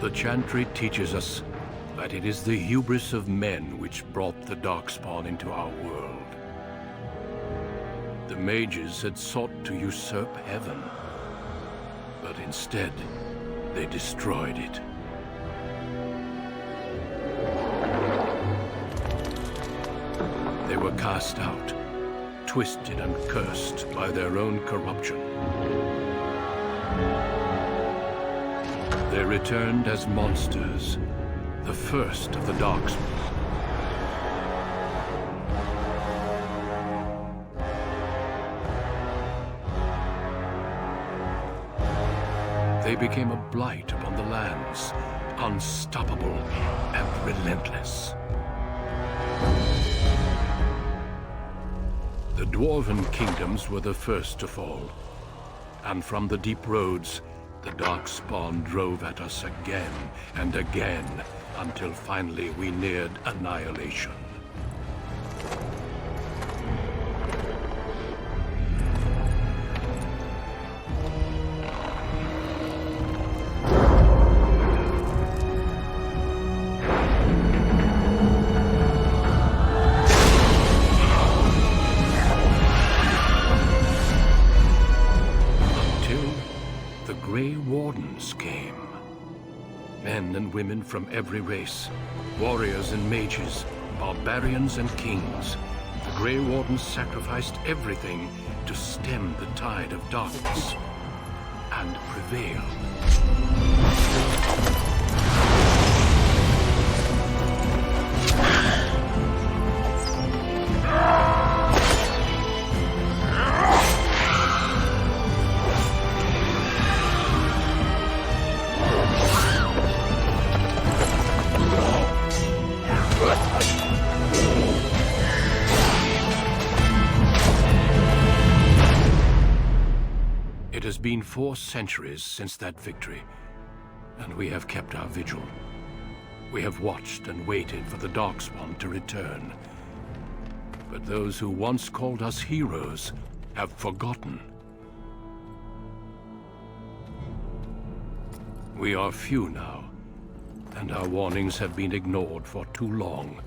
The Chantry teaches us that it is the hubris of men which brought the Darkspawn into our world. The mages had sought to usurp heaven, but instead, they destroyed it. They were cast out, twisted and cursed by their own corruption. They returned as monsters, the first of the Darkspawn. They became a blight upon the lands, unstoppable and relentless. The Dwarven kingdoms were the first to fall, and from the deep roads, the Darkspawn drove at us again and again, until finally we neared annihilation. Grey Wardens came. Men and women from every race, warriors and mages, barbarians and kings. The Grey Wardens sacrificed everything to stem the tide of darkness, and prevailed. It has been 4 centuries since that victory, and we have kept our vigil. We have watched and waited for the Darkspawn to return. But those who once called us heroes have forgotten. We are few now, and our warnings have been ignored for too long.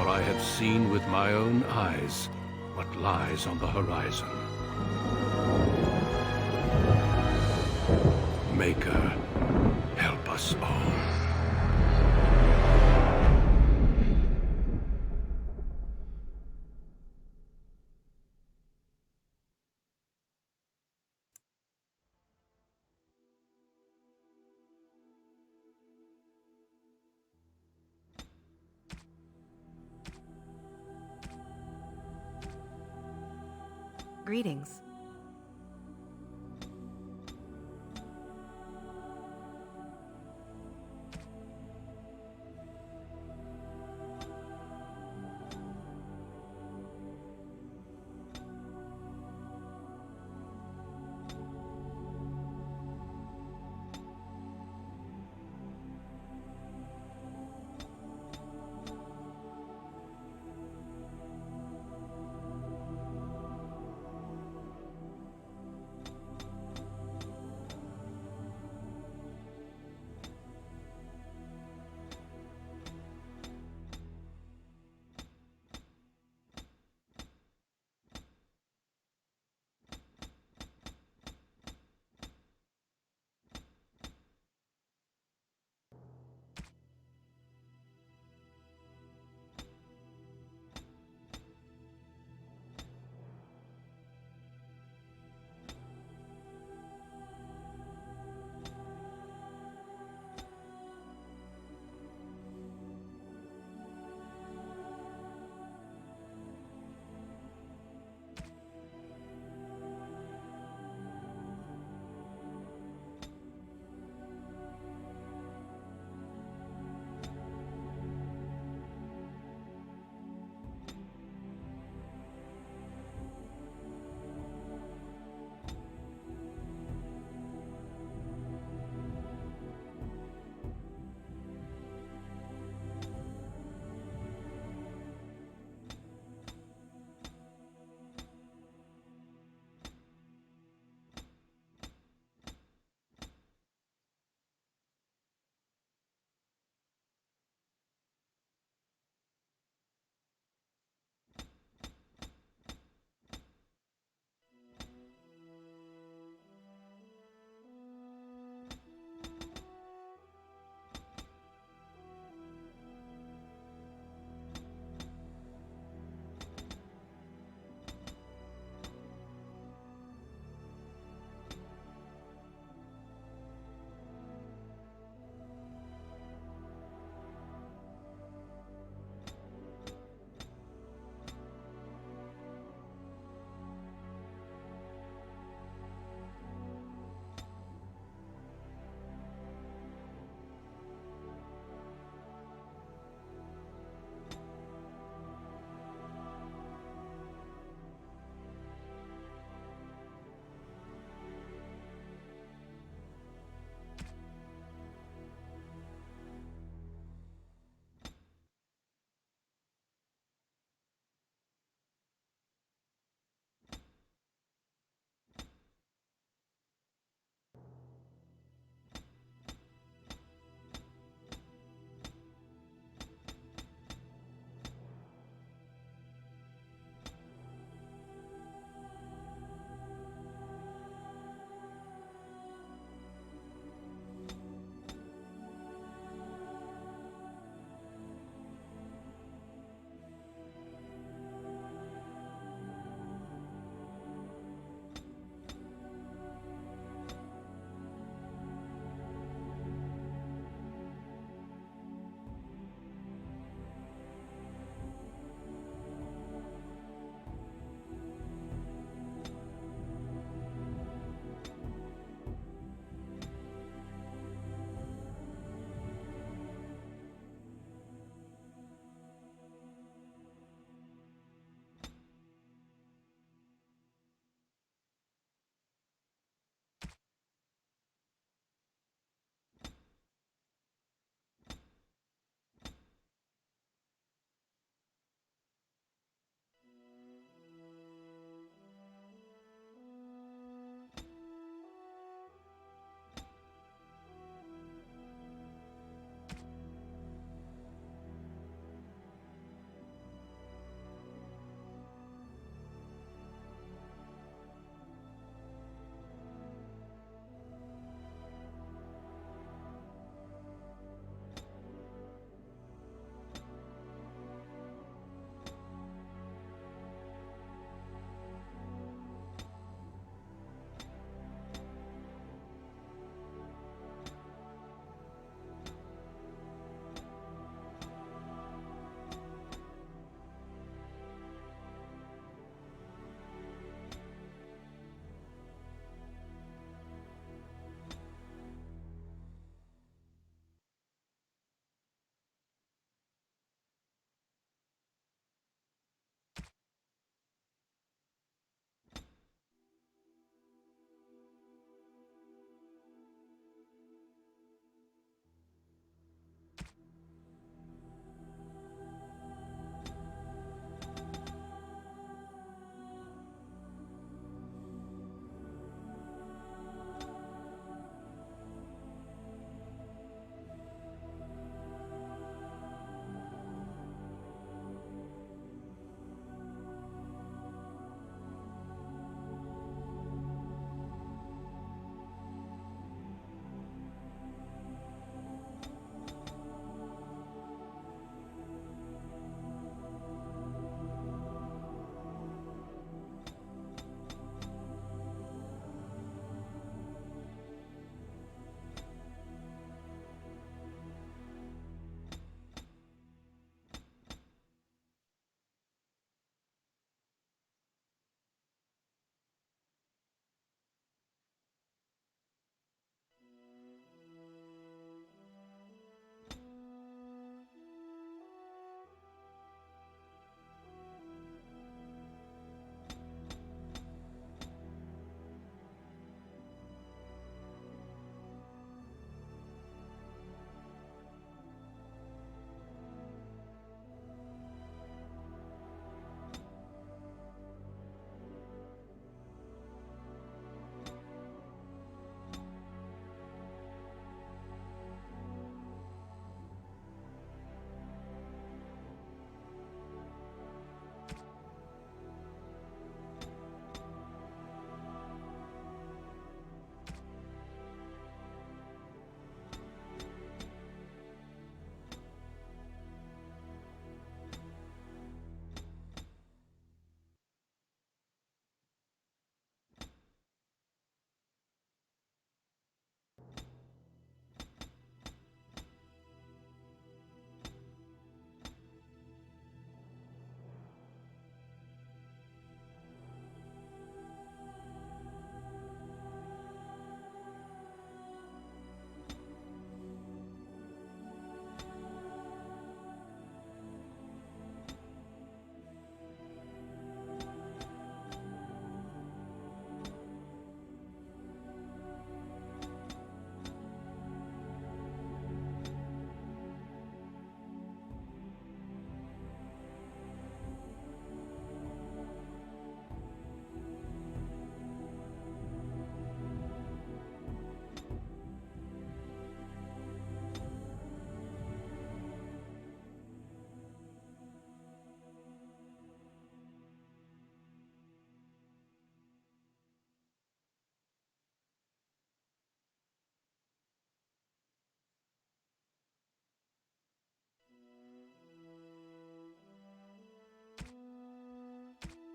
I have seen with my own eyes what lies on the horizon. Maker, help us all. Greetings.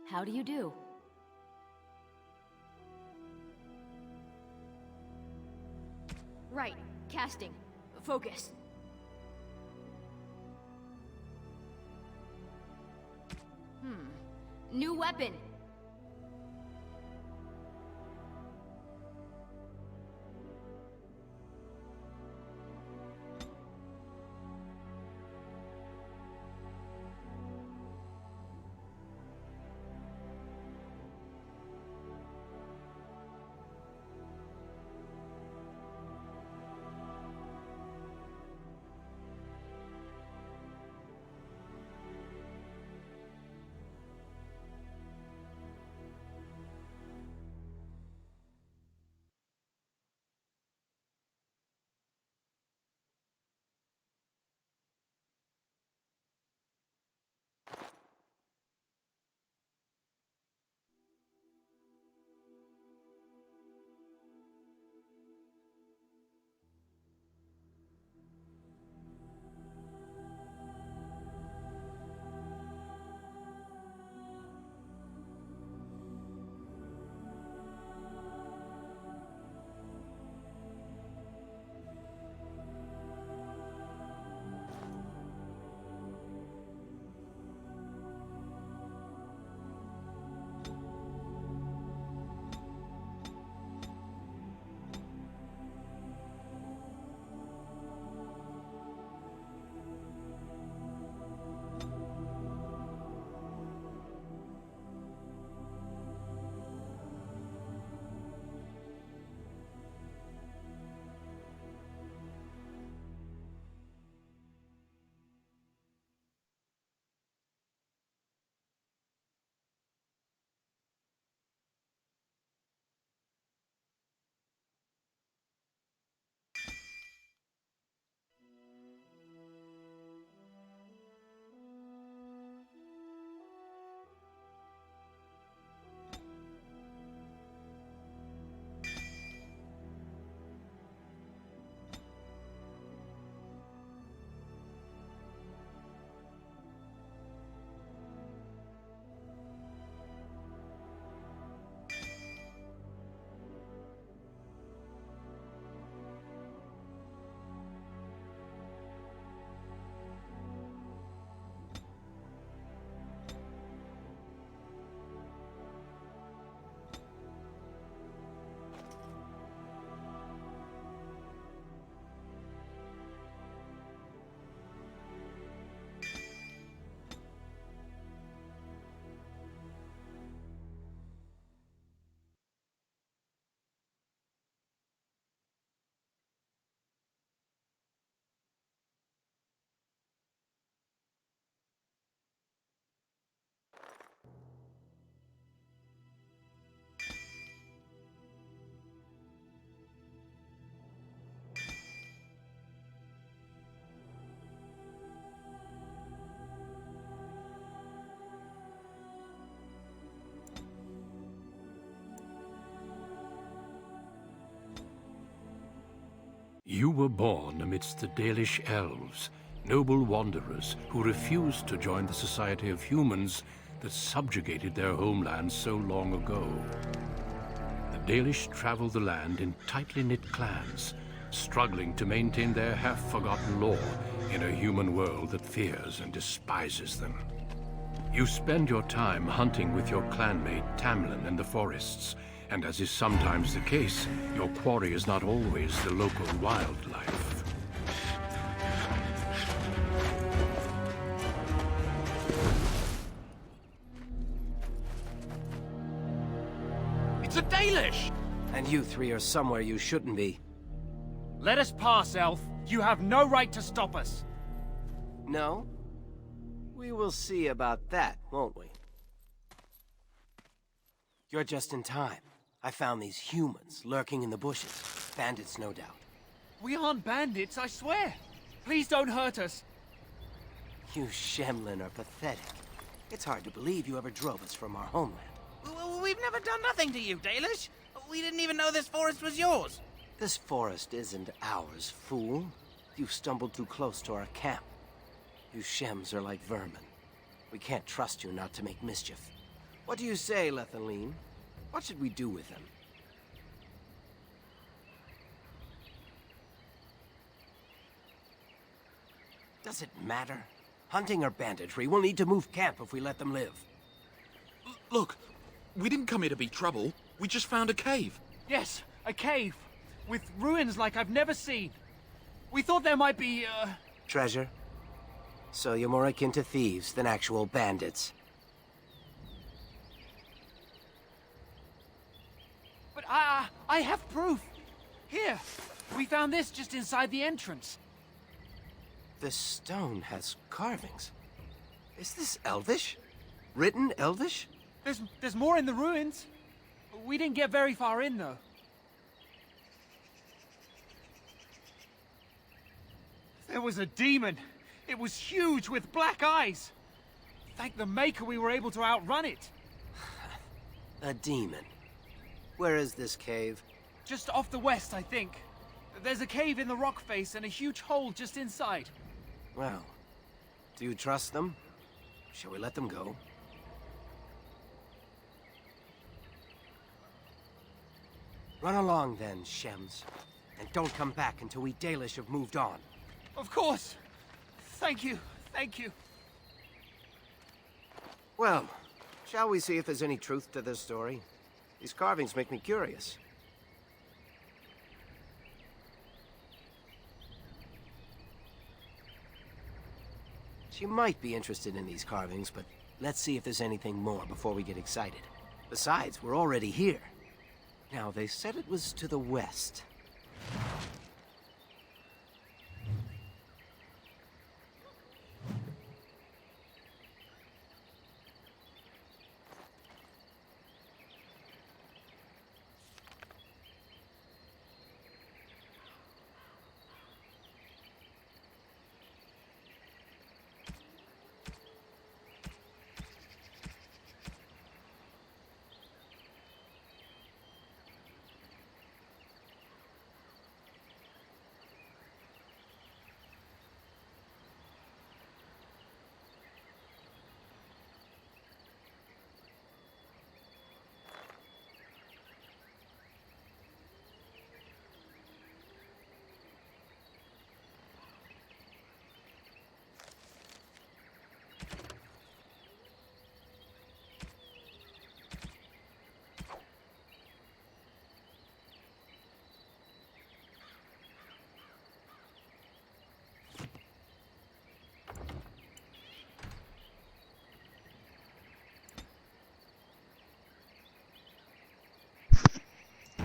How do you do? Right. Casting. Focus. New weapon! You were born amidst the Dalish elves, noble wanderers who refused to join the society of humans that subjugated their homeland so long ago. The Dalish travel the land in tightly knit clans, struggling to maintain their half-forgotten lore in a human world that fears and despises them. You spend your time hunting with your clanmate Tamlin in the forests, and as is sometimes the case, your quarry is not always the local wildlife. It's a Dalish! And you three are somewhere you shouldn't be. Let us pass, Elf. You have no right to stop us. No? We will see about that, won't we? You're just in time. I found these humans lurking in the bushes. Bandits, no doubt. We aren't bandits, I swear. Please don't hurt us. You Shemlin are pathetic. It's hard to believe you ever drove us from our homeland. We've never done nothing to you, Dalish. We didn't even know this forest was yours. This forest isn't ours, fool. You stumbled too close to our camp. You Shems are like vermin. We can't trust you not to make mischief. What do you say, Lethaline? What should we do with them? Does it matter? Hunting or banditry, we'll need to move camp if we let them live. Look, we didn't come here to be trouble. We just found a cave. Yes, a cave. With ruins like I've never seen. We thought there might be, Treasure? So you're more akin to thieves than actual bandits. But I have proof. Here, we found this just inside the entrance. This stone has carvings. Is this Elvish? Written Elvish? There's more in the ruins. We didn't get very far in, though. There was a demon. It was huge with black eyes. Thank the Maker we were able to outrun it. A demon. Where is this cave? Just off the west, I think. There's a cave in the rock face and a huge hole just inside. Well, do you trust them? Shall we let them go? Run along then, Shems. And don't come back until we Dalish have moved on. Of course. Thank you. Thank you. Well, shall we see if there's any truth to this story? These carvings make me curious. She might be interested in these carvings, but let's see if there's anything more before we get excited. Besides, we're already here. Now, they said it was to the west.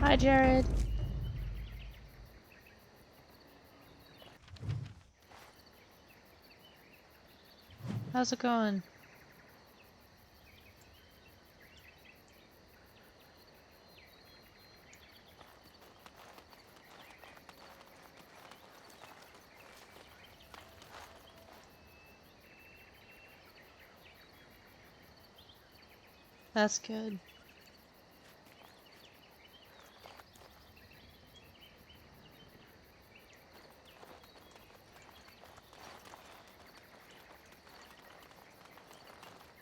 Hi, Jared. How's it going? That's good.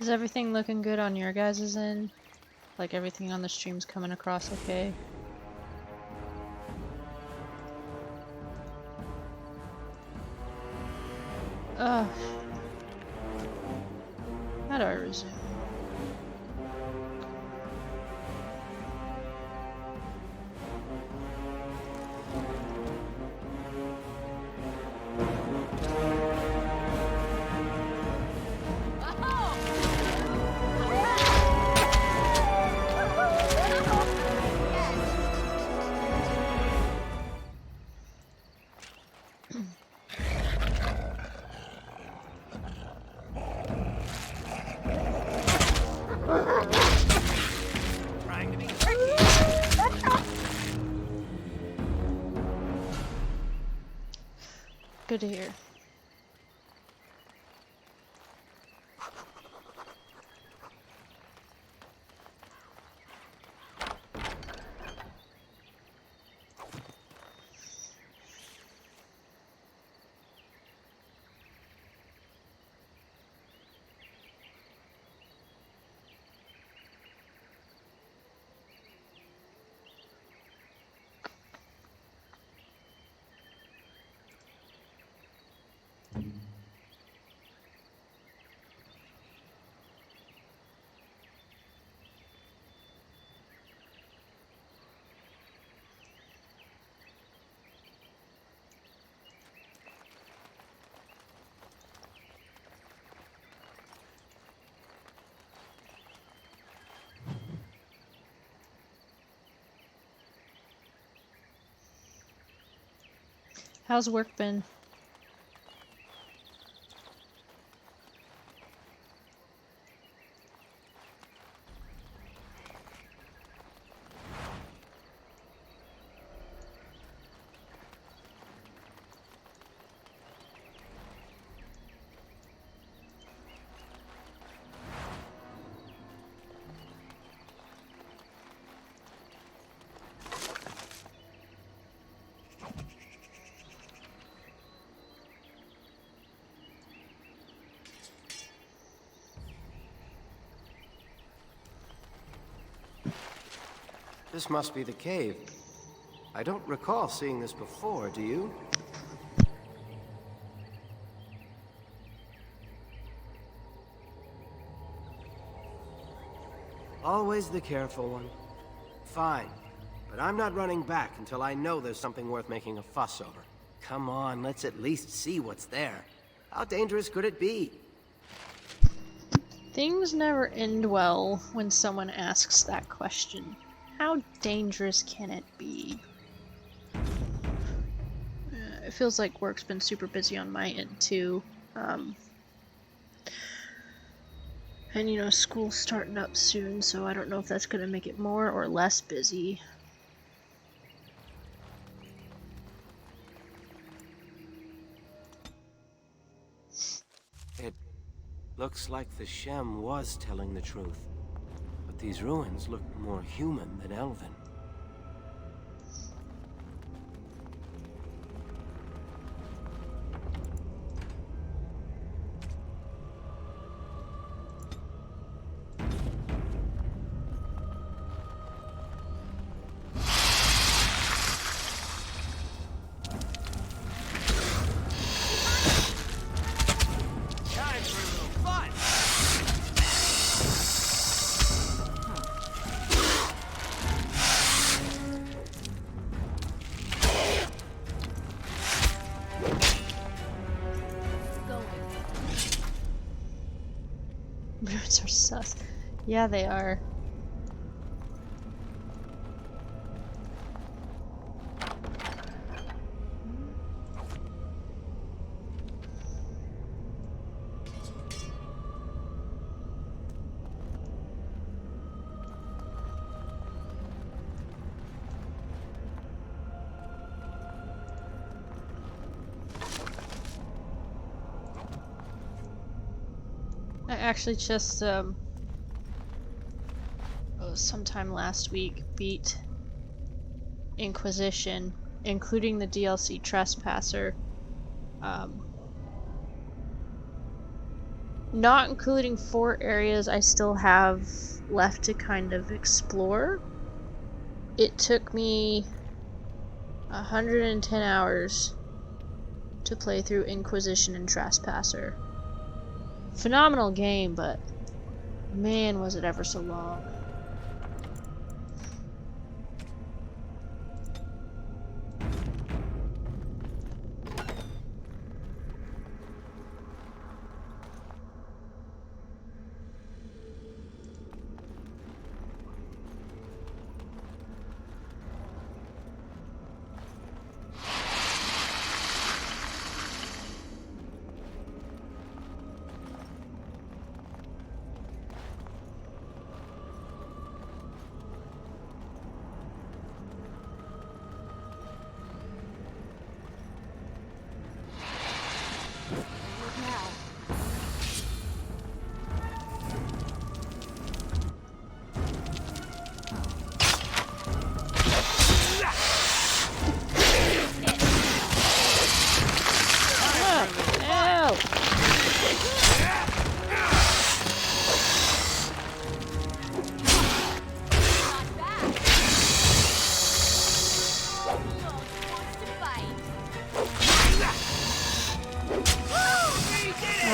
Is everything looking good on your guys' end? Like everything on the stream's coming across okay? Ugh. How do I resume? Good to hear. How's work been? This must be the cave. I don't recall seeing this before, do you? Always the careful one. Fine, but I'm not running back until I know there's something worth making a fuss over. Come on, let's at least see what's there. How dangerous could it be? Things never end well when someone asks that question. How dangerous can it be? It feels like work's been super busy on my end too. And you know, school's starting up soon, so I don't know if that's gonna make it more or less busy. It looks like the Shem was telling the truth. But these ruins look more human than elven. Time for a little fun! Ruins are sus. Yeah, they are. I actually just sometime last week beat Inquisition, including the DLC Trespasser. Not including 4 areas I still have left to kind of explore. It took me 110 hours to play through Inquisition and Trespasser. Phenomenal game, but man, was it ever so long.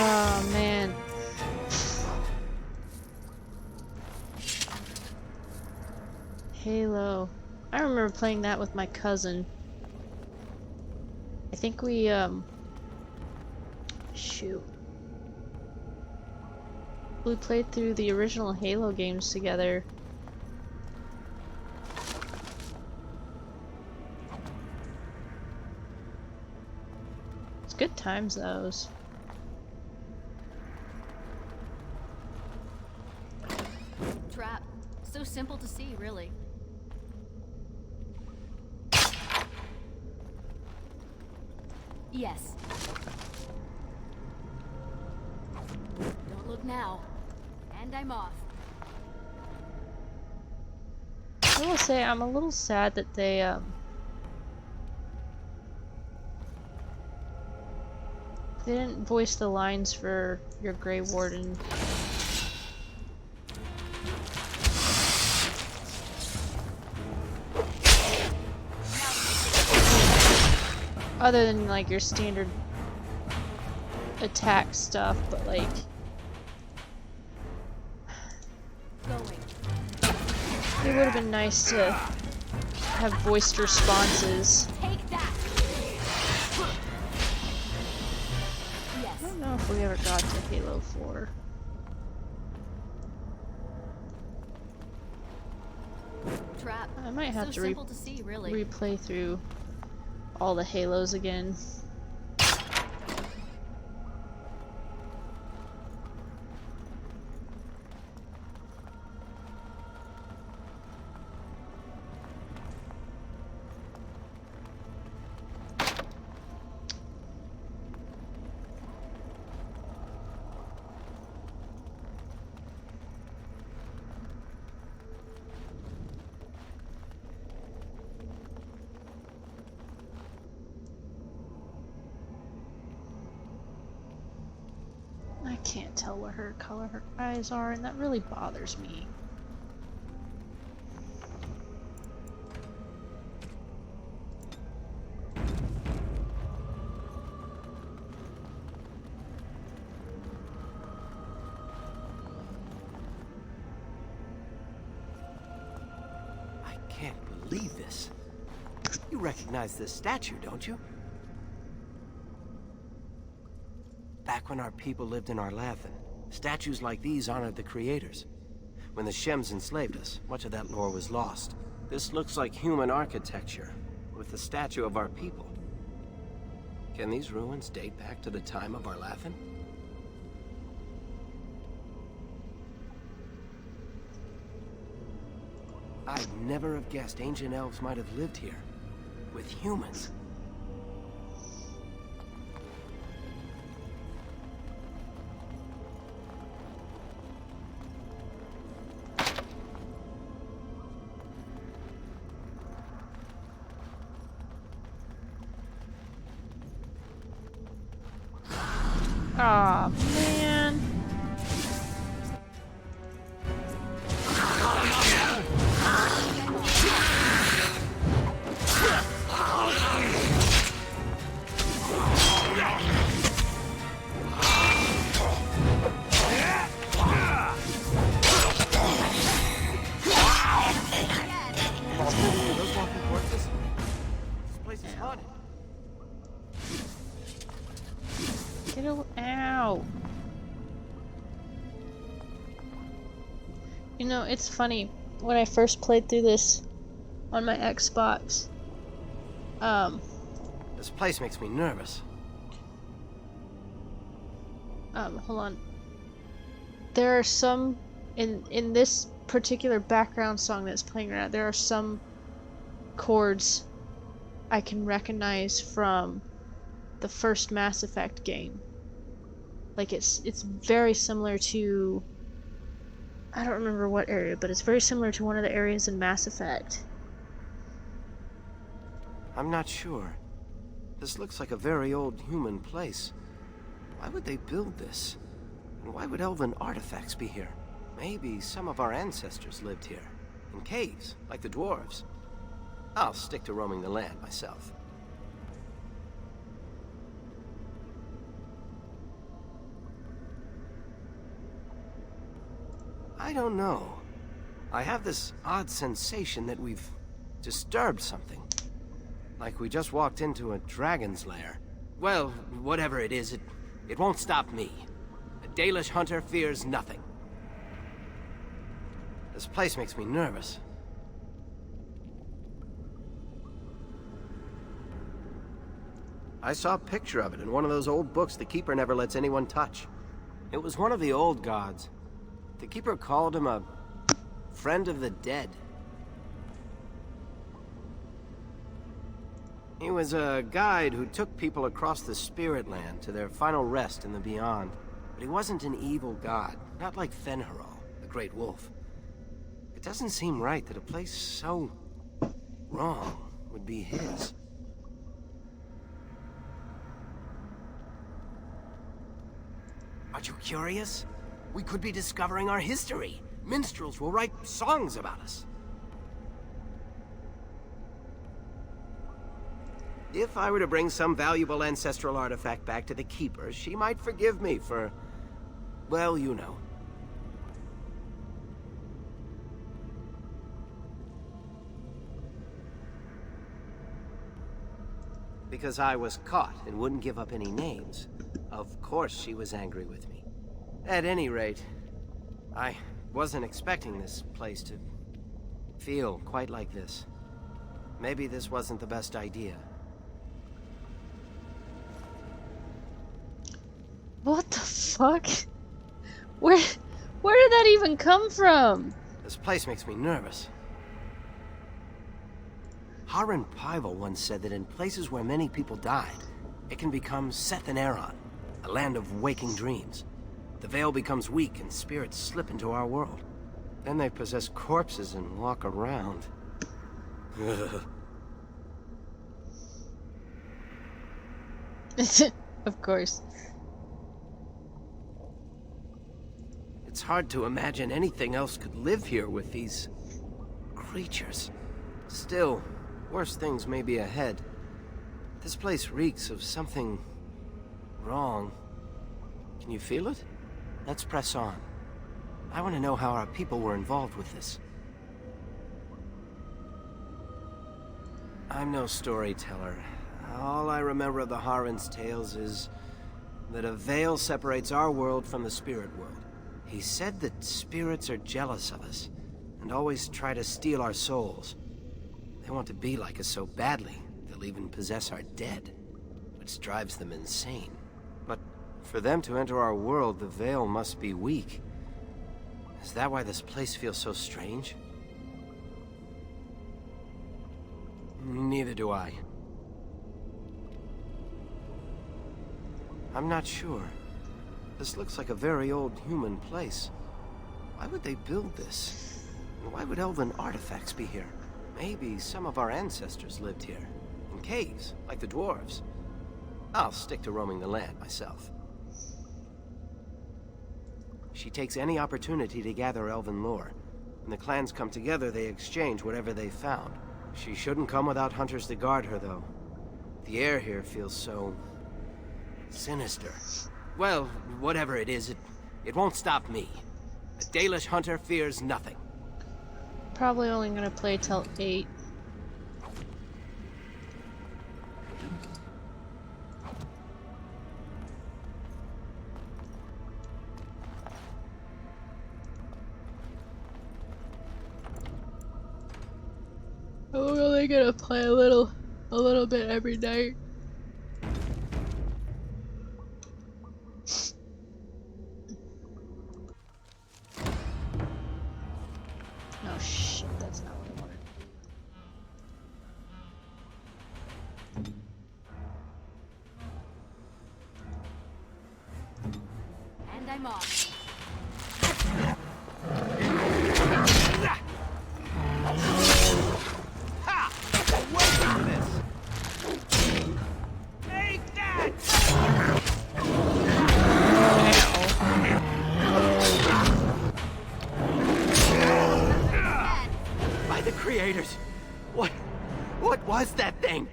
Oh man. Halo. I remember playing that with my cousin. I think we shoot. We played through the original Halo games together. good times, those. Trap. So simple to see, really. Yes. Don't look now. And I'm off. I will say I'm a little sad that they didn't voice the lines for your Grey Warden. Other than like your standard attack stuff, but like Going. it would have been nice to have voiced responses. Take that! I Yes. don't know if we ever got to Halo 4. Trap. I might have So to simple to see, really. replay through all the Halos again. I can't tell what her color her eyes are, and that really bothers me. I can't believe this. You recognize this statue, don't you? Back when our people lived in Arlathan, statues like these honored the creators. When the Shems enslaved us, much of that lore was lost. This looks like human architecture, with the statue of our people. Can these ruins date back to the time of Arlathan? I'd never have guessed ancient elves might have lived here, with humans. Aw, man. Those walking corpses? This place is haunted. Get out. You know, it's funny. When I first played through this on my Xbox, This place makes me nervous. hold on. There are some in this particular background song that's playing right now, there are some chords I can recognize from the first Mass Effect game. Like it's very similar to, I don't remember what area, but it's very similar to one of the areas in Mass Effect. I'm not sure. This looks like a very old human place. Why would they build this? And why would elven artifacts be here? Maybe some of our ancestors lived here, in caves, like the dwarves. I'll stick to roaming the land myself. I don't know. I have this odd sensation that we've disturbed something. Like we just walked into a dragon's lair. Well, whatever it is, it won't stop me. A Dalish hunter fears nothing. This place makes me nervous. I saw a picture of it in one of those old books the Keeper never lets anyone touch. It was one of the old gods. The Keeper called him a friend of the dead. He was a guide who took people across the Spirit Land to their final rest in the beyond. But he wasn't an evil god, not like Fen'Harel, the Great Wolf. It doesn't seem right that a place so wrong would be his. Are you curious? We could be discovering our history. Minstrels will write songs about us. If I were to bring some valuable ancestral artifact back to the Keeper, she might forgive me for, well, you know. Because I was caught and wouldn't give up any names. Of course she was angry with me. At any rate, I wasn't expecting this place to feel quite like this. Maybe this wasn't the best idea. What the fuck? Where did that even come from? This place makes me nervous. Harren Pyval once said that in places where many people died, it can become Seth and Aaron, a land of waking dreams. The veil becomes weak and spirits slip into our world. Then they possess corpses and walk around. Of course. It's hard to imagine anything else could live here with these creatures. Still, worse things may be ahead. This place reeks of something wrong. Can you feel it? Let's press on. I want to know how our people were involved with this. I'm no storyteller. All I remember of the Harren's tales is that a veil separates our world from the spirit world. He said that spirits are jealous of us, and always try to steal our souls. They want to be like us so badly, they'll even possess our dead, which drives them insane. But for them to enter our world, the veil must be weak. Is that why this place feels so strange? Neither do I. I'm not sure. This looks like a very old human place. Why would they build this? And why would elven artifacts be here? Maybe some of our ancestors lived here. In caves, like the dwarves. I'll stick to roaming the land myself. She takes any opportunity to gather elven lore. When the clans come together, they exchange whatever they've found. She shouldn't come without hunters to guard her, though. The air here feels so sinister. Well, whatever it is, it won't stop me. A Dalish hunter fears nothing. Probably only gonna play till 8. I'm only gonna play a little bit every night. Oh shit, that's not what I wanted. And I'm off. Creators! What was that thing?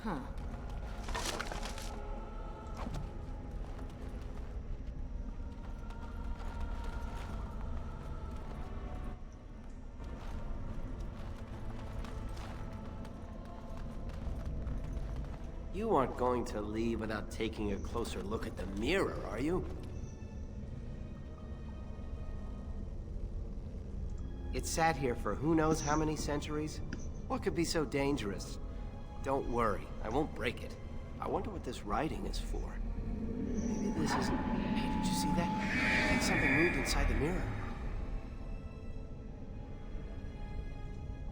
Huh. You aren't going to leave without taking a closer look at the mirror, are you? It sat here for who knows how many centuries? What could be so dangerous? Don't worry, I won't break it. I wonder what this writing is for. Maybe this isn't... Hey, did you see that? I think something moved inside the mirror.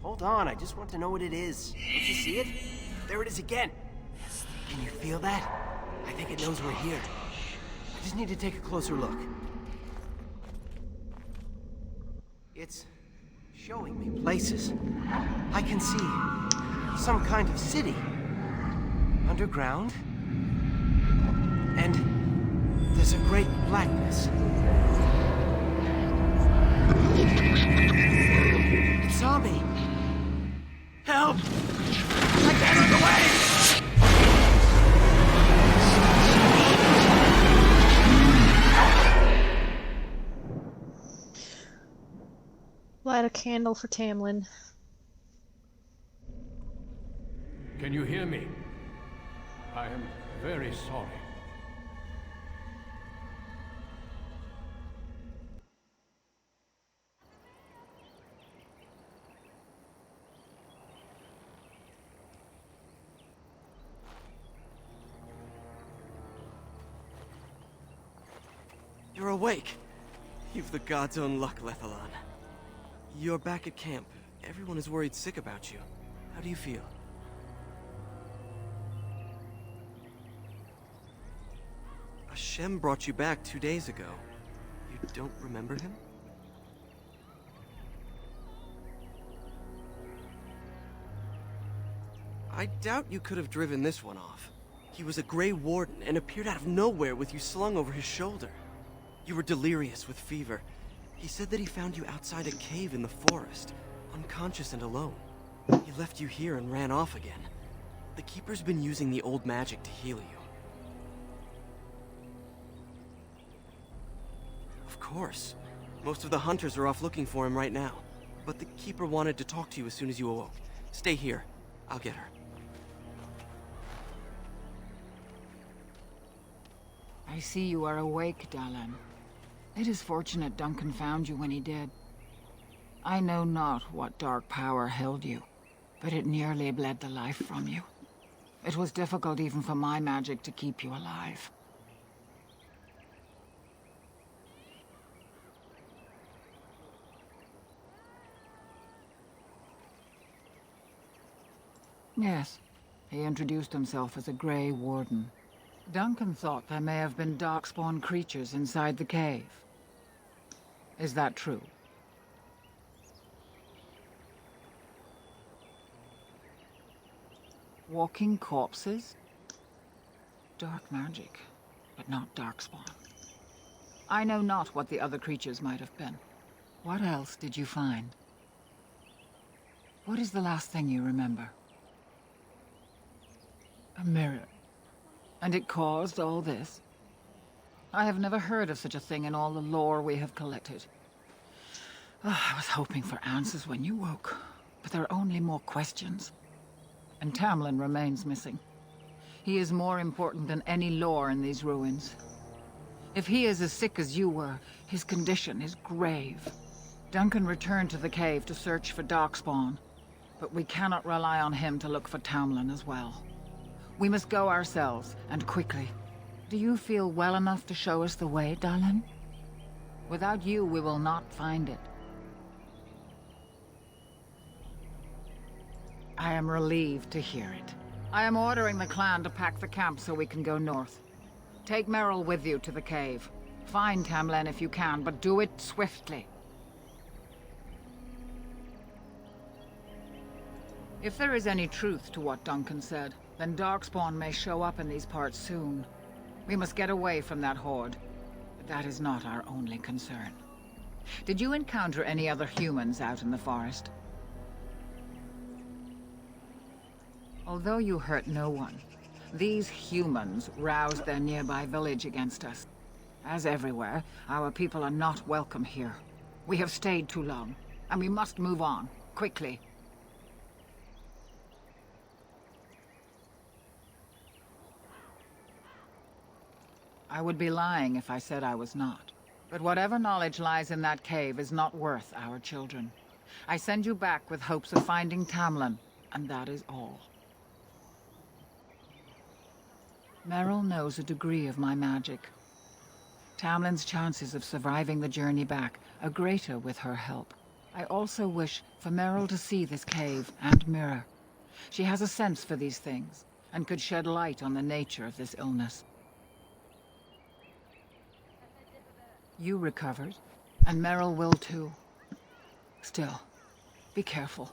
Hold on, I just want to know what it is. Don't you see it? There it is again. Can you feel that? I think it knows we're here. I just need to take a closer look. It's showing me places. I can see some kind of city. Underground. And there's a great blackness. It's on me. Help! I can't look away! Light a candle for Tamlin. Can you hear me? I am very sorry. You're awake. You've the god's own luck, Lethalon. You're back at camp. Everyone is worried sick about you. How do you feel? Hashem brought you back 2 days ago. You don't remember him? I doubt you could have driven this one off. He was a Grey Warden and appeared out of nowhere with you slung over his shoulder. You were delirious with fever. He said that he found you outside a cave in the forest, unconscious and alone. He left you here and ran off again. The Keeper's been using the old magic to heal you. Of course. Most of the hunters are off looking for him right now. But the Keeper wanted to talk to you as soon as you awoke. Stay here. I'll get her. I see you are awake, Dallin. It is fortunate Duncan found you when he did. I know not what dark power held you, but it nearly bled the life from you. It was difficult even for my magic to keep you alive. Yes, he introduced himself as a Grey Warden. Duncan thought there may have been darkspawn creatures inside the cave. Is that true? Walking corpses? Dark magic, but not darkspawn. I know not what the other creatures might have been. What else did you find? What is the last thing you remember? A mirror. And it caused all this? I have never heard of such a thing in all the lore we have collected. I was hoping for answers when you woke, but there are only more questions. And Tamlin remains missing. He is more important than any lore in these ruins. If he is as sick as you were, his condition is grave. Duncan returned to the cave to search for Darkspawn, but we cannot rely on him to look for Tamlin as well. We must go ourselves, and quickly. Do you feel well enough to show us the way, Dallin? Without you, we will not find it. I am relieved to hear it. I am ordering the clan to pack the camp so we can go north. Take Merrill with you to the cave. Find Tamlin if you can, but do it swiftly. If there is any truth to what Duncan said, then Darkspawn may show up in these parts soon. We must get away from that horde. But that is not our only concern. Did you encounter any other humans out in the forest? Although you hurt no one, these humans roused their nearby village against us. As everywhere, our people are not welcome here. We have stayed too long, and we must move on, quickly. I would be lying if I said I was not. But whatever knowledge lies in that cave is not worth our children. I send you back with hopes of finding Tamlin, and that is all. Merrill knows a degree of my magic. Tamlin's chances of surviving the journey back are greater with her help. I also wish for Merrill to see this cave and mirror. She has a sense for these things, and could shed light on the nature of this illness. You recovered, and Merrill will too. Still, be careful.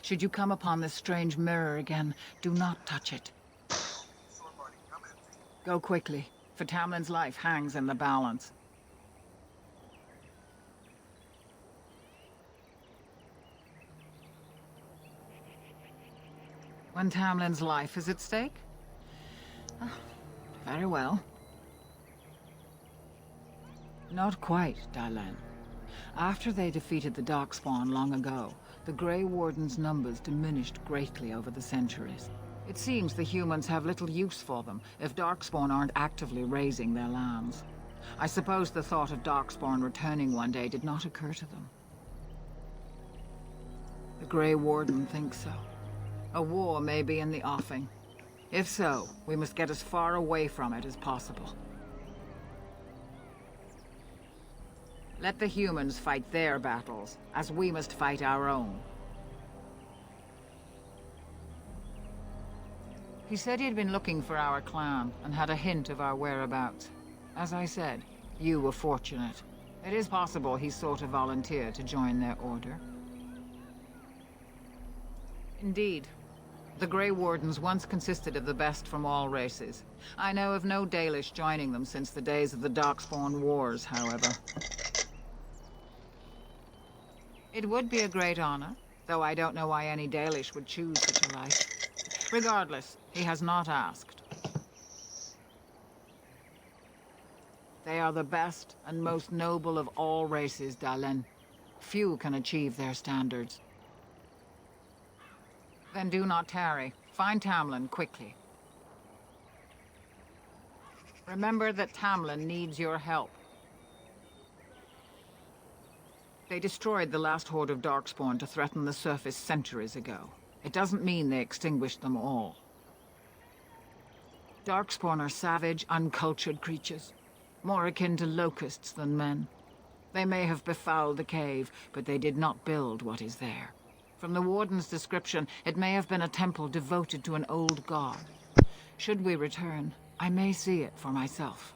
Should you come upon this strange mirror again, do not touch it. Go quickly, for Tamlin's life hangs in the balance. When Tamlin's life is at stake? Oh, very well. Not quite, Dylan. After they defeated the Darkspawn long ago, the Grey Warden's numbers diminished greatly over the centuries. It seems the humans have little use for them if Darkspawn aren't actively raising their lands. I suppose the thought of Darkspawn returning one day did not occur to them. The Grey Warden thinks so. A war may be in the offing. If so, we must get as far away from it as possible. Let the humans fight their battles, as we must fight our own. He said he'd been looking for our clan, and had a hint of our whereabouts. As I said, you were fortunate. It is possible he sought a volunteer to join their order. Indeed. The Grey Wardens once consisted of the best from all races. I know of no Dalish joining them since the days of the Darkspawn Wars, however. It would be a great honor, though I don't know why any Dalish would choose such a life. Regardless, he has not asked. They are the best and most noble of all races, Dalen. Few can achieve their standards. Then do not tarry. Find Tamlin quickly. Remember that Tamlin needs your help. They destroyed the last horde of Darkspawn to threaten the surface centuries ago. It doesn't mean they extinguished them all. Darkspawn are savage, uncultured creatures, more akin to locusts than men. They may have befouled the cave, but they did not build what is there. From the Warden's description, it may have been a temple devoted to an old god. Should we return, I may see it for myself.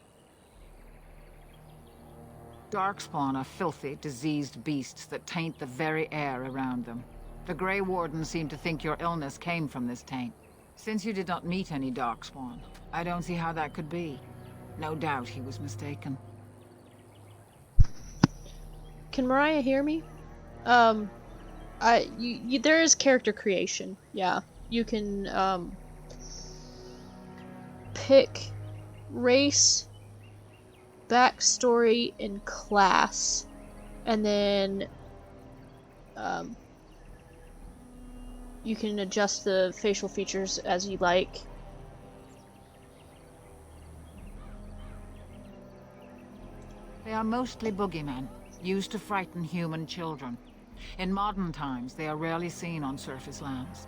Darkspawn are filthy, diseased beasts that taint the very air around them. The Grey Warden seemed to think your illness came from this taint. Since you did not meet any Darkspawn, I don't see how that could be. No doubt he was mistaken. Can Mariah hear me? There is character creation. Yeah, you can pick race, backstory, and class, and then you can adjust the facial features as you like. They are mostly boogeymen, used to frighten human children. In modern times, they are rarely seen on surface lands.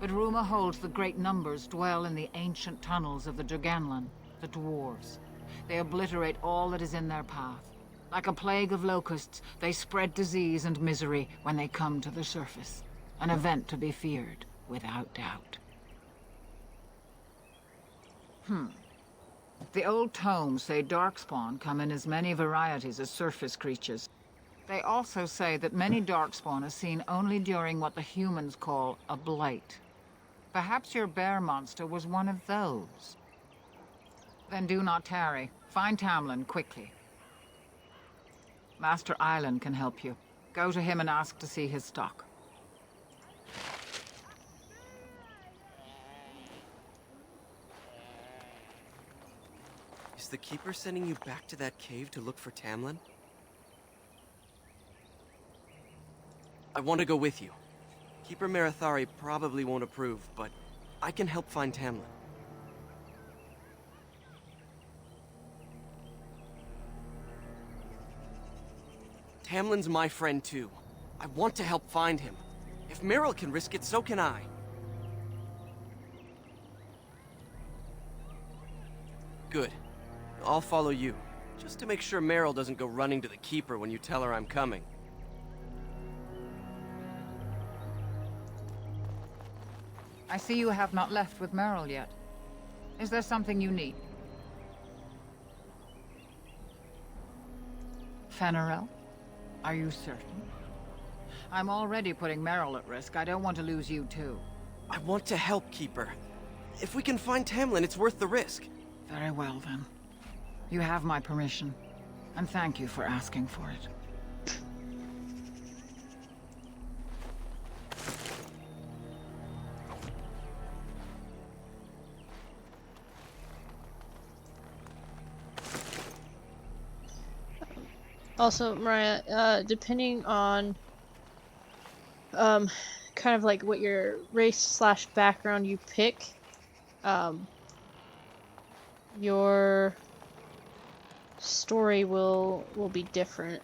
But rumor holds that great numbers dwell in the ancient tunnels of the Draganlan, the dwarves. They obliterate all that is in their path. Like a plague of locusts, they spread disease and misery when they come to the surface. An event to be feared, without doubt. The old tomes say Darkspawn come in as many varieties as surface creatures. They also say that many Darkspawn are seen only during what the humans call a blight. Perhaps your bear monster was one of those. Then do not tarry. Find Tamlin quickly. Master Island can help you. Go to him and ask to see his stock. Is the Keeper sending you back to that cave to look for Tamlin? I want to go with you. Keeper Marathari probably won't approve, but I can help find Tamlin. Tamlin's my friend too. I want to help find him. If Meryl can risk it, so can I. Good. I'll follow you. Just to make sure Meryl doesn't go running to the Keeper when you tell her I'm coming. I see you have not left with Meryl yet. Is there something you need? Fenrirel? Are you certain? I'm already putting Meryl at risk. I don't want to lose you too. I want to help, Keeper. If we can find Tamlin, it's worth the risk. Very well, then. You have my permission. And thank you for asking for it. Also, Mariah, depending on kind of like what your race / background you pick, your story will be different,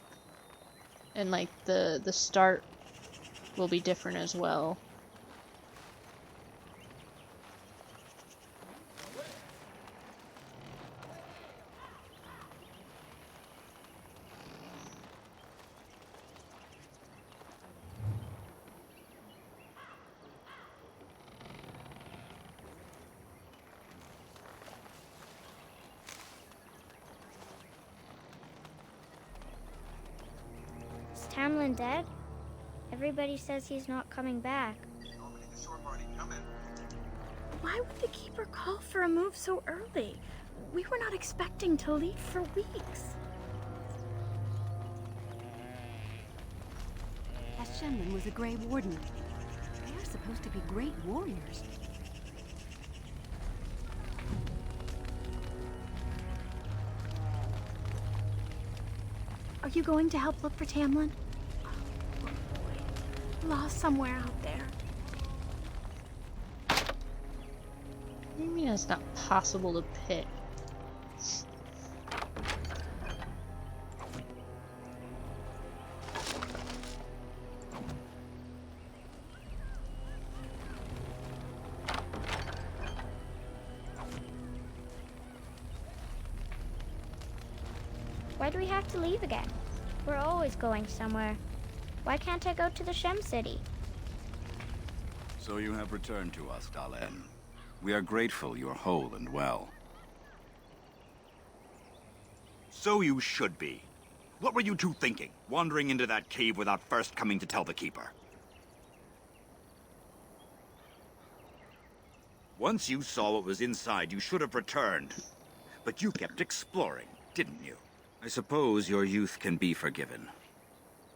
and like the start will be different as well. Is Tamlin dead? Everybody says he's not coming back. Why would the Keeper call for a move so early? We were not expecting to leave for weeks. Shenlin was a Grey Warden. They are supposed to be great warriors. Are you going to help look for Tamlin? Oh, poor boy. Lost somewhere out there. What do you mean it's not possible to pick? Why do we have to leave again? We're always going somewhere. Why can't I go to the Shem City? So you have returned to us, Dalen. We are grateful you are whole and well. So you should be. What were you two thinking, wandering into that cave without first coming to tell the Keeper? Once you saw what was inside, you should have returned. But you kept exploring, didn't you? I suppose your youth can be forgiven.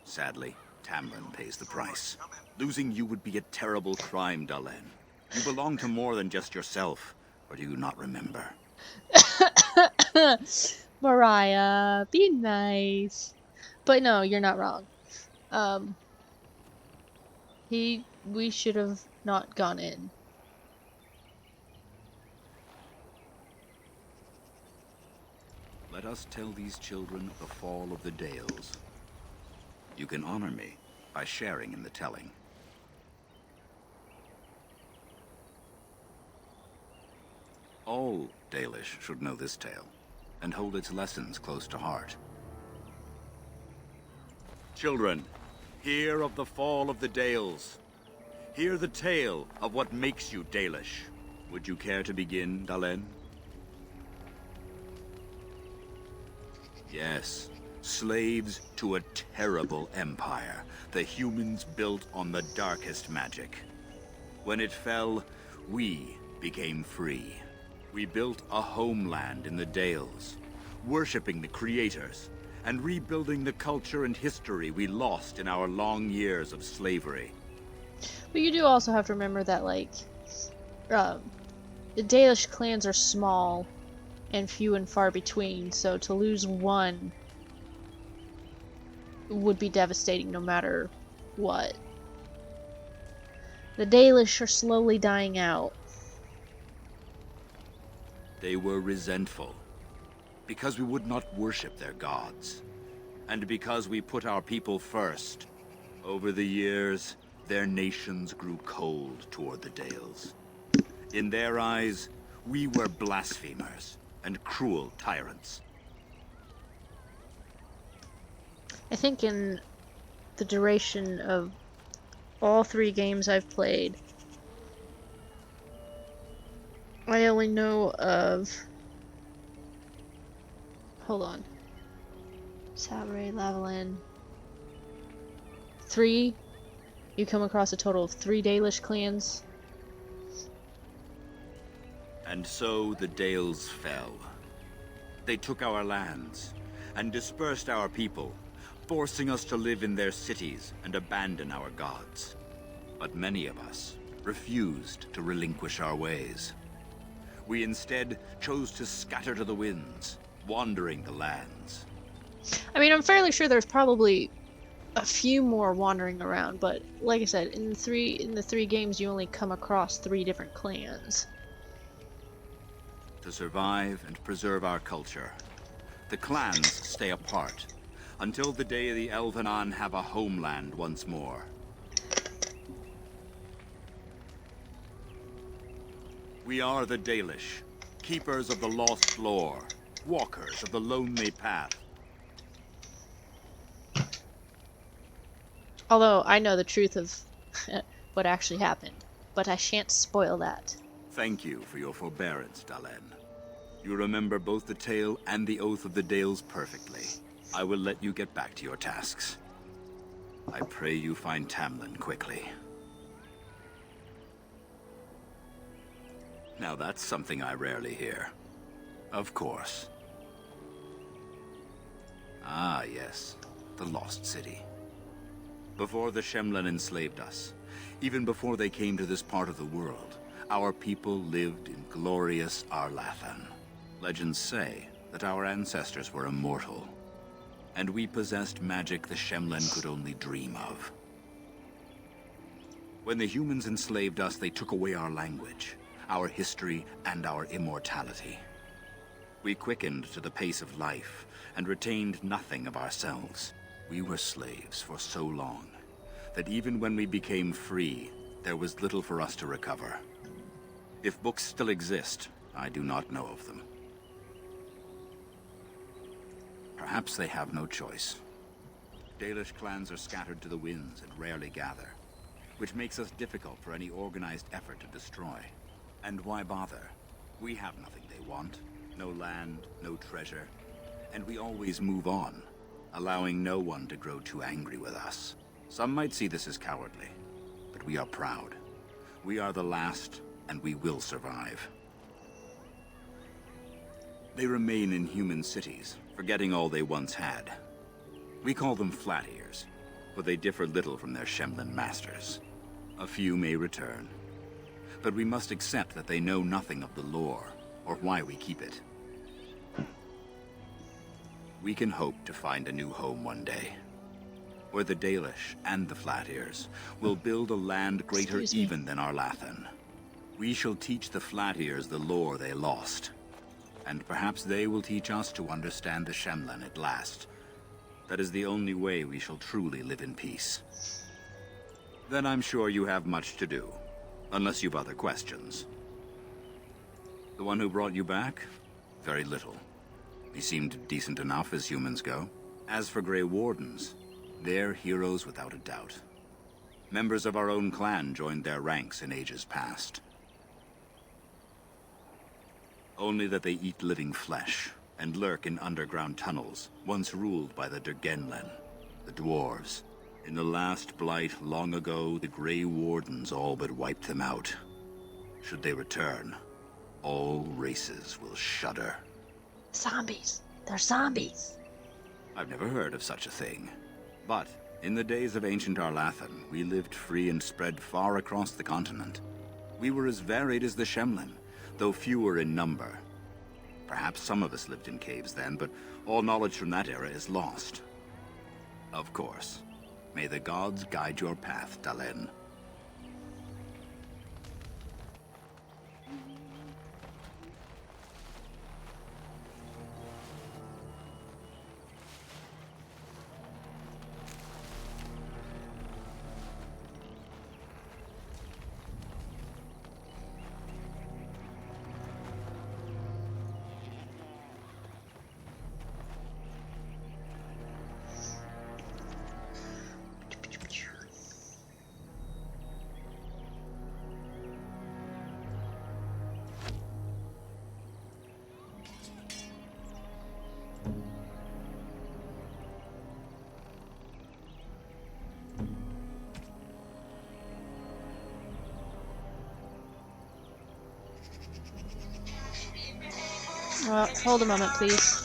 Sadly, Tamlin pays the price. Losing you would be a terrible crime, Dalen. You belong to more than just yourself, or do you not remember? Mariah, be nice. But no, you're not wrong. We should have not gone in. Let us tell these children of the fall of the Dales. You can honor me by sharing in the telling. All Dalish should know this tale, and hold its lessons close to heart. Children, hear of the fall of the Dales. Hear the tale of what makes you Dalish. Would you care to begin, Dalen? Yes, slaves to a terrible empire, the humans built on the darkest magic. When it fell, we became free. We built a homeland in the Dales, worshipping the creators, and rebuilding the culture and history we lost in our long years of slavery. But you do also have to remember that, like, the Dalish clans are small and few and far between, so to lose one would be devastating no matter what. The Dalish are slowly dying out. They were resentful, because we would not worship their gods, and because we put our people first. Over the years, their nations grew cold toward the Dales. In their eyes, we were blasphemers and cruel tyrants. I think in the duration of all 3 games I've played, I only know of... Hold on. Sabre, Lavalin... 3? You come across a total of 3 Dalish clans? And so the Dales fell. They took our lands and dispersed our people, forcing us to live in their cities and abandon our gods. But many of us refused to relinquish our ways. We instead chose to scatter to the winds, wandering the lands. I mean, I'm fairly sure there's probably a few more wandering around, but like I said, in the three games you only come across 3 different clans. To survive and preserve our culture, the clans stay apart until the day the Elvenan have a homeland once more. We are the Dalish, keepers of the lost lore, walkers of the lonely path. Although I know the truth of what actually happened, but I shan't spoil that. Thank you for your forbearance, Dalen. You remember both the tale and the Oath of the Dales perfectly. I will let you get back to your tasks. I pray you find Tamlin quickly. Now that's something I rarely hear. Of course. Ah, yes. The Lost City. Before the Shemlen enslaved us, even before they came to this part of the world, our people lived in glorious Arlathan. Legends say that our ancestors were immortal, and we possessed magic the Shemlen could only dream of. When the humans enslaved us, they took away our language, our history, and our immortality. We quickened to the pace of life and retained nothing of ourselves. We were slaves for so long that even when we became free, there was little for us to recover. If books still exist, I do not know of them. Perhaps they have no choice. Dalish clans are scattered to the winds and rarely gather, which makes us difficult for any organized effort to destroy. And why bother? We have nothing they want. No land, no treasure. And we always move on, allowing no one to grow too angry with us. Some might see this as cowardly, but we are proud. We are the last, and we will survive. They remain in human cities, forgetting all they once had. We call them Flat Ears, for they differ little from their Shemlen masters. A few may return, but we must accept that they know nothing of the lore, or why we keep it. We can hope to find a new home one day, where the Dalish and the Flat Ears will build a land greater even than Arlathan. We shall teach the Flat Ears the lore they lost, and perhaps they will teach us to understand the Shemlen at last. That is the only way we shall truly live in peace. Then I'm sure you have much to do, unless you've other questions. The one who brought you back? Very little. He seemed decent enough as humans go. As for Grey Wardens, they're heroes without a doubt. Members of our own clan joined their ranks in ages past. Only that they eat living flesh and lurk in underground tunnels, once ruled by the Durgenlen, the dwarves. In the last blight long ago, the Grey Wardens all but wiped them out. Should they return, all races will shudder. Zombies. They're zombies. I've never heard of such a thing. But in the days of ancient Arlathan, we lived free and spread far across the continent. We were as varied as the Shemlen, though fewer in number. Perhaps some of us lived in caves then, but all knowledge from that era is lost. Of course. May the gods guide your path, Dalen. Hold a moment, please.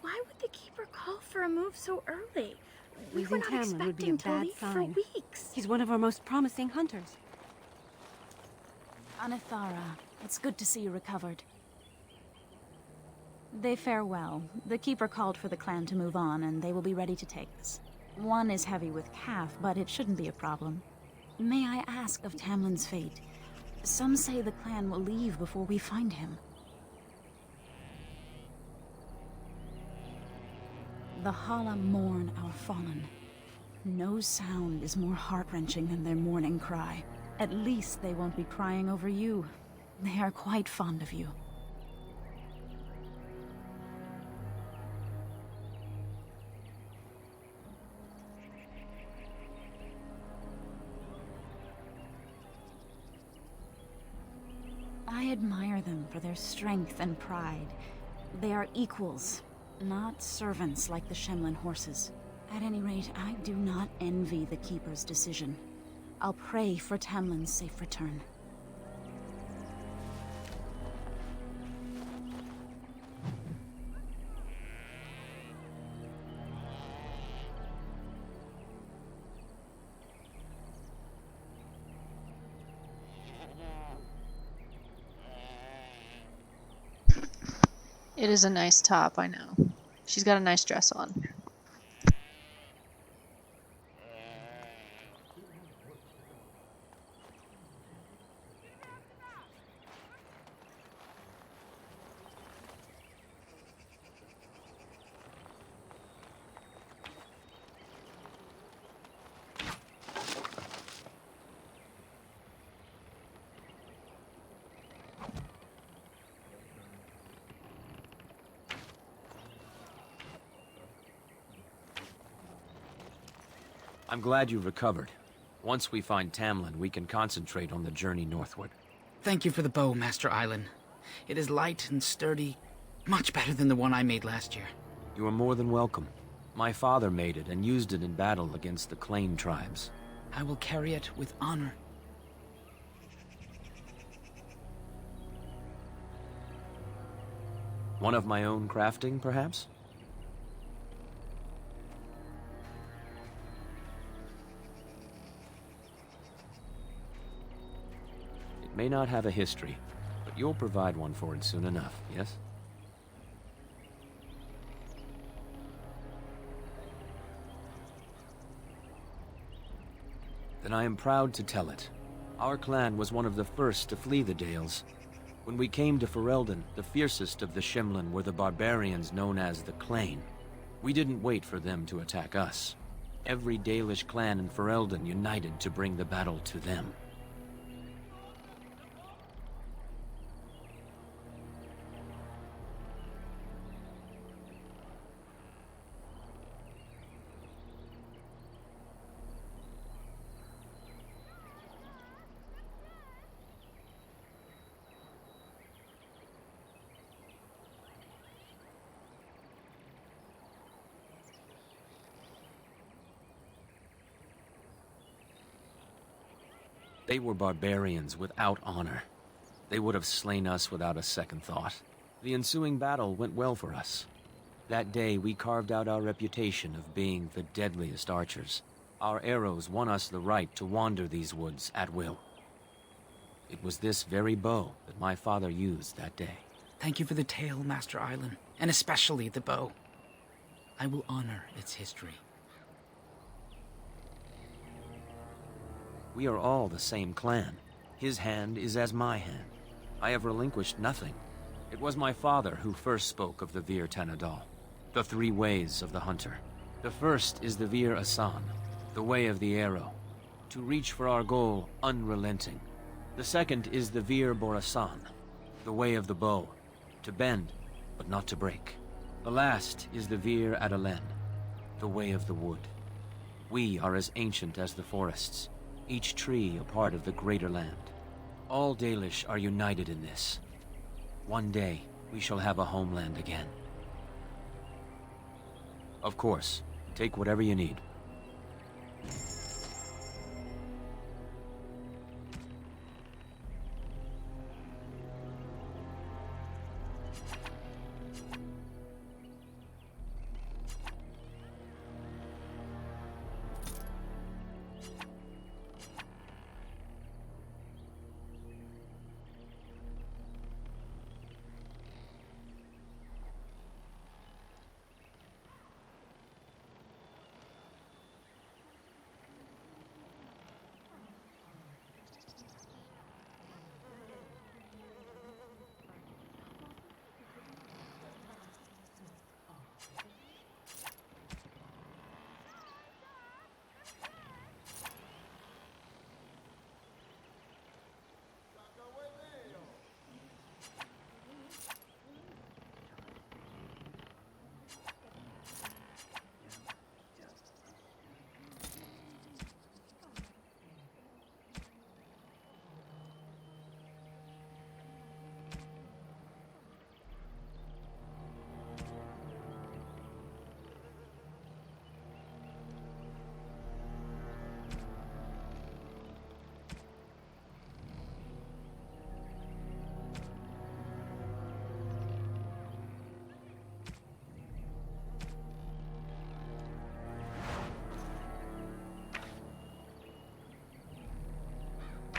Why would the Keeper call for a move so early? We were Losing not Tamlin would be a expecting to bad leave for sign. weeks. He's one of our most promising hunters. Anithara, it's good to see you recovered. They fare well. The Keeper called for the clan to move on, and they will be ready to take us. One is heavy with calf, but it shouldn't be a problem. May I ask of Tamlin's fate? Some say the clan will leave before we find him. The Hala mourn our fallen. No sound is more heart-wrenching than their mourning cry. At least they won't be crying over you. They are quite fond of you. I admire them for their strength and pride. They are equals, not servants like the Shemlin horses. At any rate, I do not envy the Keeper's decision. I'll pray for Tamlin's safe return. It is a nice top, I know. She's got a nice dress on. I'm glad you recovered. Once we find Tamlin, we can concentrate on the journey northward. Thank you for the bow, Master Island. It is light and sturdy, much better than the one I made last year. You are more than welcome. My father made it and used it in battle against the Clane tribes. I will carry it with honor. One of my own crafting, perhaps? It may not have a history, but you'll provide one for it soon enough, yes? Then I am proud to tell it. Our clan was one of the first to flee the Dales. When we came to Ferelden, the fiercest of the Shemlin were the barbarians known as the Clane. We didn't wait for them to attack us. Every Dalish clan in Ferelden united to bring the battle to them. They were barbarians without honor. They would have slain us without a second thought. The ensuing battle went well for us. That day, we carved out our reputation of being the deadliest archers. Our arrows won us the right to wander these woods at will. It was this very bow that my father used that day. Thank you for the tale, Master Island, and especially the bow. I will honor its history. We are all the same clan. His hand is as my hand. I have relinquished nothing. It was my father who first spoke of the Vir Tanadal, the three ways of the hunter. The first is the Vir Asan, the way of the arrow, to reach for our goal unrelenting. The second is the Vir Borasan, the way of the bow, to bend, but not to break. The last is the Vir Adalen, the way of the wood. We are as ancient as the forests, each tree a part of the greater land. All Dalish are united in this. One day, we shall have a homeland again. Of course, take whatever you need.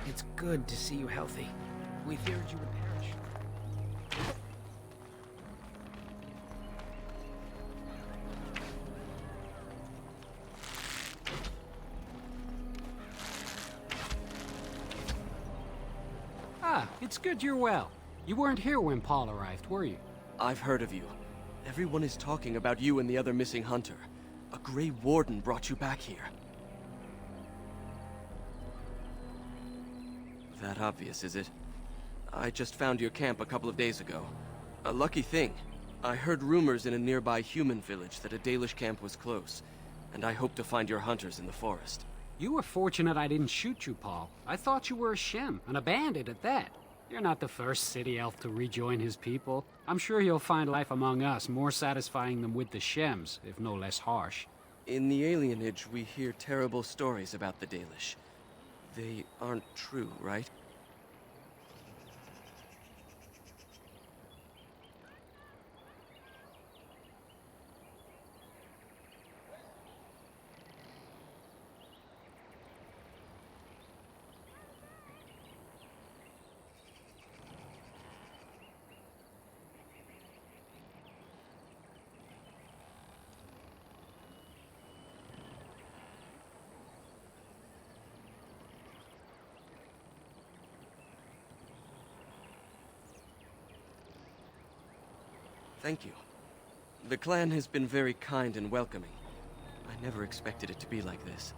It's good to see you healthy. We feared you would perish. Ah, it's good you're well. You weren't here when Paul arrived, were you? I've heard of you. Everyone is talking about you and the other missing hunter. A Grey Warden brought you back here. That obvious, is it? I just found your camp a couple of days ago. A lucky thing. I heard rumors in a nearby human village that a Dalish camp was close, and I hope to find your hunters in the forest. You were fortunate I didn't shoot you, Paul. I thought you were a Shem, and a bandit at that. You're not the first city elf to rejoin his people. I'm sure you'll find life among us more satisfying than with the Shems, if no less harsh. In the alienage, we hear terrible stories about the Dalish. They aren't true, right? Thank you. The clan has been very kind and welcoming. I never expected it to be like this.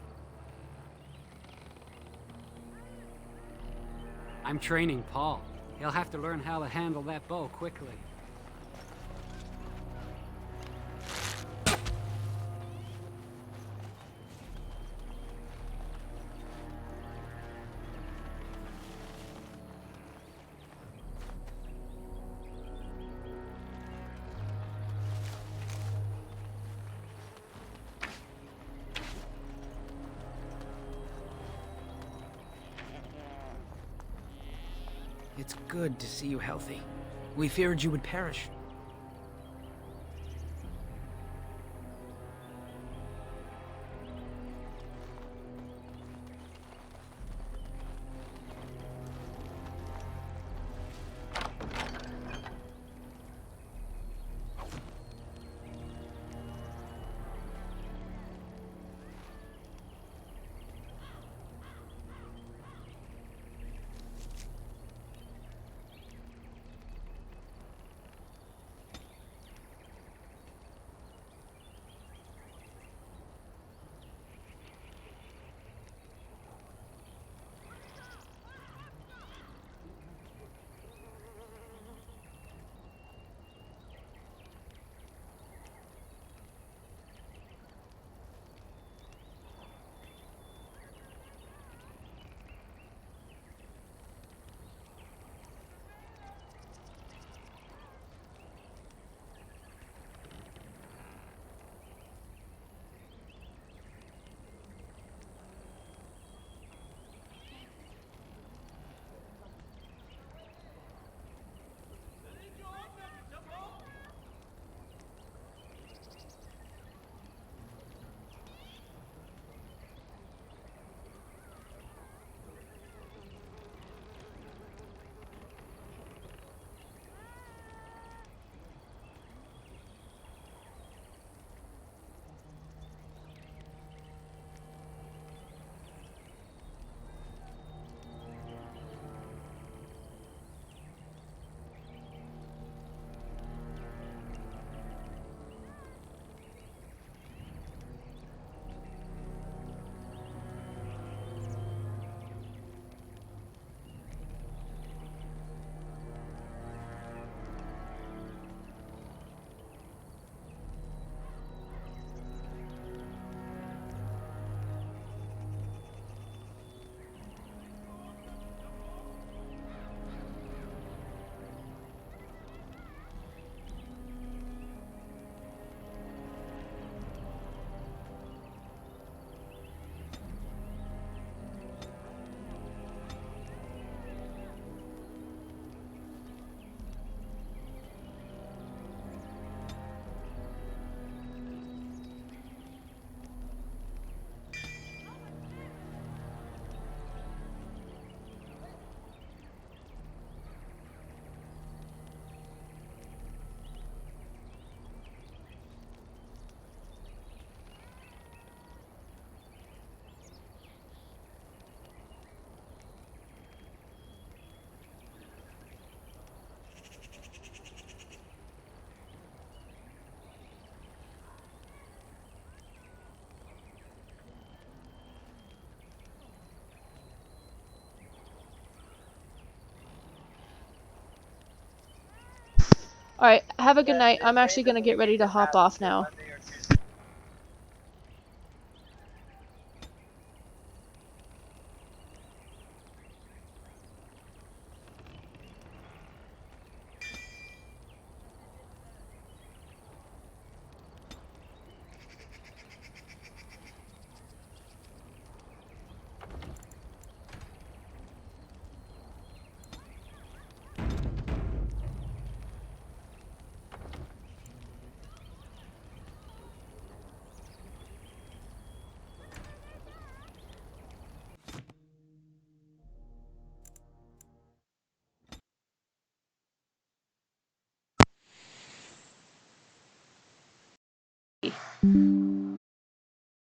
I'm training Paul. He'll have to learn how to handle that bow quickly. It's good to see you healthy. We feared you would perish. Alright, have a good night. I'm actually gonna get ready to hop off now.